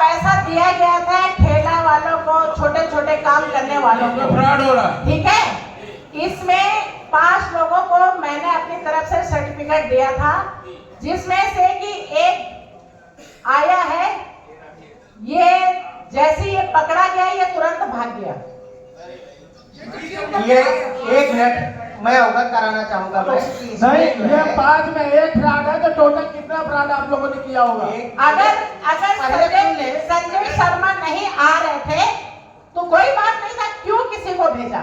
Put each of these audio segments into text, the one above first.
पैसा दिया गया था ठेला वालों को, छोटे छोटे काम करने वालों को, फ्रॉड हो रहा है। ठीक है। इसमें 5 लोगों को मैंने अपनी तरफ से सर्टिफिकेट दिया था, जिसमें से कि एक आया है, ये जैसे ये पकड़ा गया ये तुरंत भाग गया। ये एक मिनट मैं अवगत कराना चाहूंगा नहीं, ये 5 में एक फ्रॉड है तो टोटल कितना फ्रॉड आप लोगों ने किया होगा? अगर संजय शर्मा नहीं आ रहे थे तो कोई बात नहीं था, क्यों किसी को भेजा?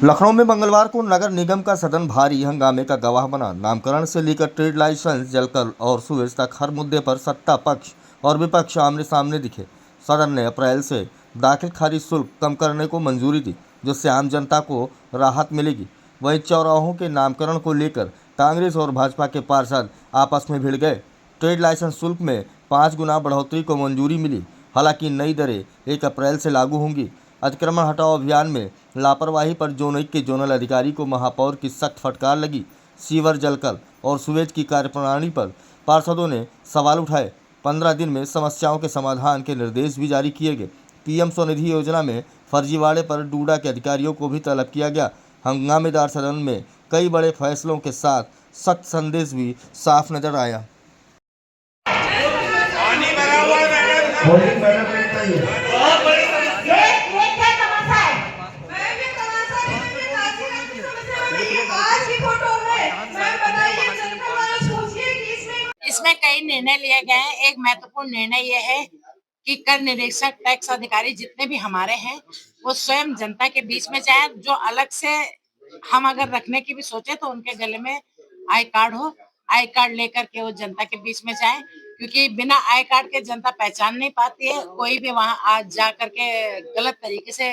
लखनऊ में मंगलवार को नगर निगम का सदन भारी हंगामे का गवाह बना। नामकरण से लेकर ट्रेड लाइसेंस, जलकर और सुवेज तक हर मुद्दे पर सत्ता पक्ष और विपक्ष आमने सामने दिखे। सदन ने अप्रैल से दाखिल खारिज शुल्क कम करने को मंजूरी दी, जिससे आम जनता को राहत मिलेगी। वहीं चौराहों के नामकरण को लेकर कांग्रेस और भाजपा के पार्षद आपस में भिड़ गए। ट्रेड लाइसेंस शुल्क में 5 गुना बढ़ोतरी को मंजूरी मिली। हालांकि नई दरें 1 अप्रैल से लागू होंगी। अतिक्रमण हटाओ अभियान में लापरवाही पर जोन 1 के जोनल अधिकारी को महापौर की सख्त फटकार लगी। सीवर, जलकर और सुवेज की कार्यप्रणाली पर पार्षदों ने सवाल उठाए। 15 दिन में समस्याओं के समाधान के निर्देश भी जारी किए गए। पीएम स्वनिधि योजना में फर्जीवाड़े पर डूडा के अधिकारियों को भी तलब किया गया। हंगामेदार सदन में कई बड़े फैसलों के साथ सख्त संदेश भी साफ नजर आया। इसमें कई निर्णय लिए गए हैं। एक महत्वपूर्ण निर्णय यह है कि कर निरीक्षक, टैक्स अधिकारी जितने भी हमारे हैं वो स्वयं जनता के बीच में जाए। जो अलग से हम अगर रखने की भी सोचे तो उनके गले में आई कार्ड हो, आई कार्ड लेकर के वो जनता के बीच में जाए, क्योंकि बिना आई कार्ड के जनता पहचान नहीं पाती है। कोई भी वहां आज जा करके गलत तरीके से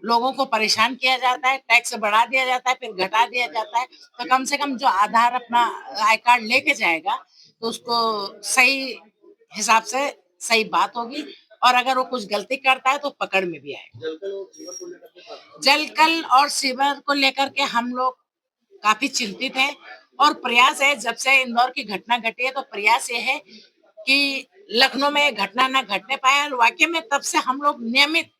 लोगों को परेशान किया जाता है, टैक्स बढ़ा दिया जाता है, फिर घटा दिया जाता है। तो कम से कम जो आधार अपना आई कार्ड लेके जाएगा तो उसको सही हिसाब से सही बात होगी, और अगर वो कुछ गलती करता है तो पकड़ में भी आएगा। जलकल और सीवर को लेकर के हम लोग काफी चिंतित हैं, और प्रयास है, जब से इंदौर की घटना घटी है तो प्रयास ये है कि लखनऊ में घटना न घटने पाए। और वाकई में तब से हम लोग नियमित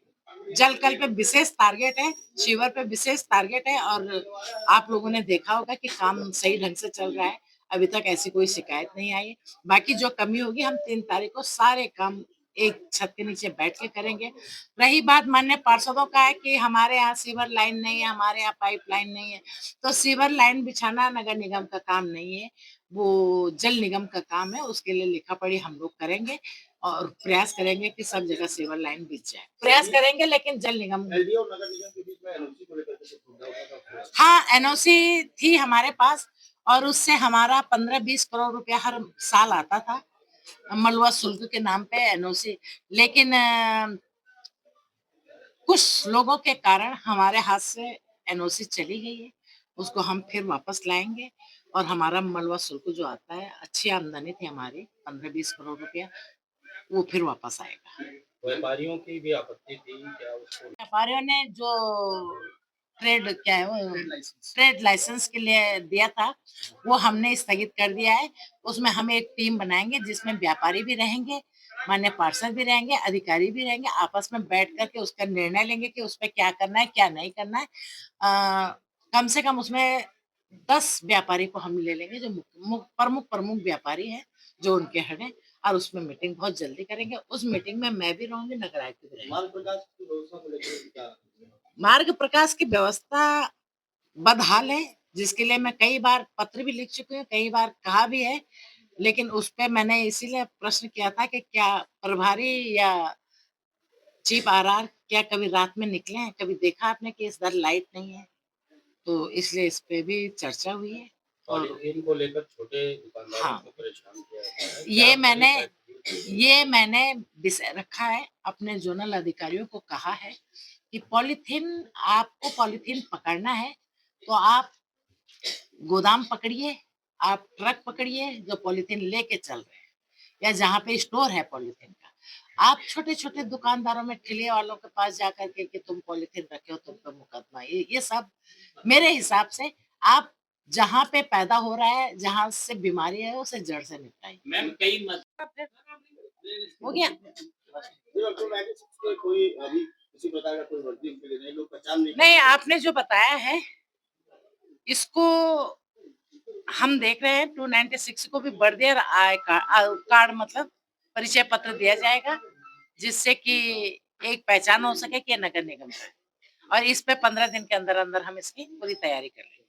जलकल पे विशेष टारगेट है, शिवर पे विशेष टारगेट है, और आप लोगों ने देखा होगा कि काम सही ढंग से चल रहा है। अभी तक ऐसी कोई शिकायत नहीं आई है। बाकी जो कमी होगी हम 3 तारीख को सारे काम एक छत के नीचे बैठ के करेंगे। रही बात माननीय पार्षदों का है कि हमारे यहाँ सीवर लाइन नहीं है, हमारे यहाँ पाइप लाइन नहीं है, तो सीवर लाइन बिछाना नगर निगम का काम नहीं है, वो जल निगम का काम है। उसके लिए लिखा पढ़ी हम लोग करेंगे और प्रयास करेंगे कि सब जगह सीवर लाइन बिछ जाए। प्रयास करेंगे, लेकिन जल निगम हाँ एनओसी थी हमारे पास, और उससे हमारा 15-20 करोड़ रुपया हर साल आता था मलुआ शुल्क के नाम पे एनओसी। लेकिन कुछ लोगों के कारण हमारे हाथ से एनओसी चली गई है। उसको हम फिर वापस लाएंगे, और हमारा मलुआ शुल्क जो आता है, अच्छी आमदनी थी हमारी 15-20 करोड़ रुपया, वो फिर वापस आएगा। व्यापारियों की भी आपत्ति थी क्या? व्यापारियों ने जो ट्रेड लाइसेंस के लिए दिया था वो हमने स्थगित कर दिया है। उसमें हम एक टीम बनाएंगे जिसमें व्यापारी भी रहेंगे, मान्य पार्षद भी रहेंगे, अधिकारी भी रहेंगे। आपस में बैठ करके उसका निर्णय लेंगे कि उस पर क्या करना है, क्या नहीं करना है। कम से कम उसमें 10 व्यापारी को हम ले लेंगे जो प्रमुख व्यापारी हैं, जो उनके हेड हैं, और उसमें मीटिंग बहुत जल्दी करेंगे। उस मीटिंग में मैं भी रहूंगी, नगर आयुक्त भी रहेंगे। मार्ग प्रकाश की व्यवस्था बदहाल है, जिसके लिए मैं कई बार पत्र भी लिख चुकी हूँ, कई बार कहा भी है, लेकिन उस पे मैंने इसीलिए प्रश्न किया था कि क्या प्रभारी या चीफ आरआर क्या कभी रात में निकले हैं? कभी देखा आपने कि इस दर लाइट नहीं है? तो इसलिए इस पे भी चर्चा हुई है। और इनको लेकर छोटे दुकानदारों हाँ, को परेशान किया जाता है। ये मैंने विषय रखा है, अपने जोनल अधिकारियों को कहा है कि आपको पॉलीथीन पकड़ना है तो आप गोदाम पकड़िए, आप ट्रक पकड़िए जो पॉलीथीन लेके चल रहे हैं, या जहाँ पे स्टोर है पॉलीथीन का। आप छोटे छोटे दुकानदारों में ठेले वालों के पास जाकर के कि तुम पॉलीथीन रखे हो, तुम पे मुकदमा, ये सब मेरे हिसाब से आप जहाँ पे पैदा हो रहा है, जहाँ से बीमारी है, उसे जड़ से निपटाइए। मैम कई हो गया। कोई अभी किसी प्रकार का कोई वर्दी उनके लिए नहीं, लोग पहचान नहीं, आपने जो बताया है इसको हम देख रहे हैं 296 को भी बढ़ दिया कार्ड मतलब परिचय पत्र दिया जाएगा, जिससे कि एक पहचान हो सके कि ये नगर निगम का है। और इस पे 15 दिन के अंदर अंदर हम इसकी पूरी तैयारी कर लेंगे।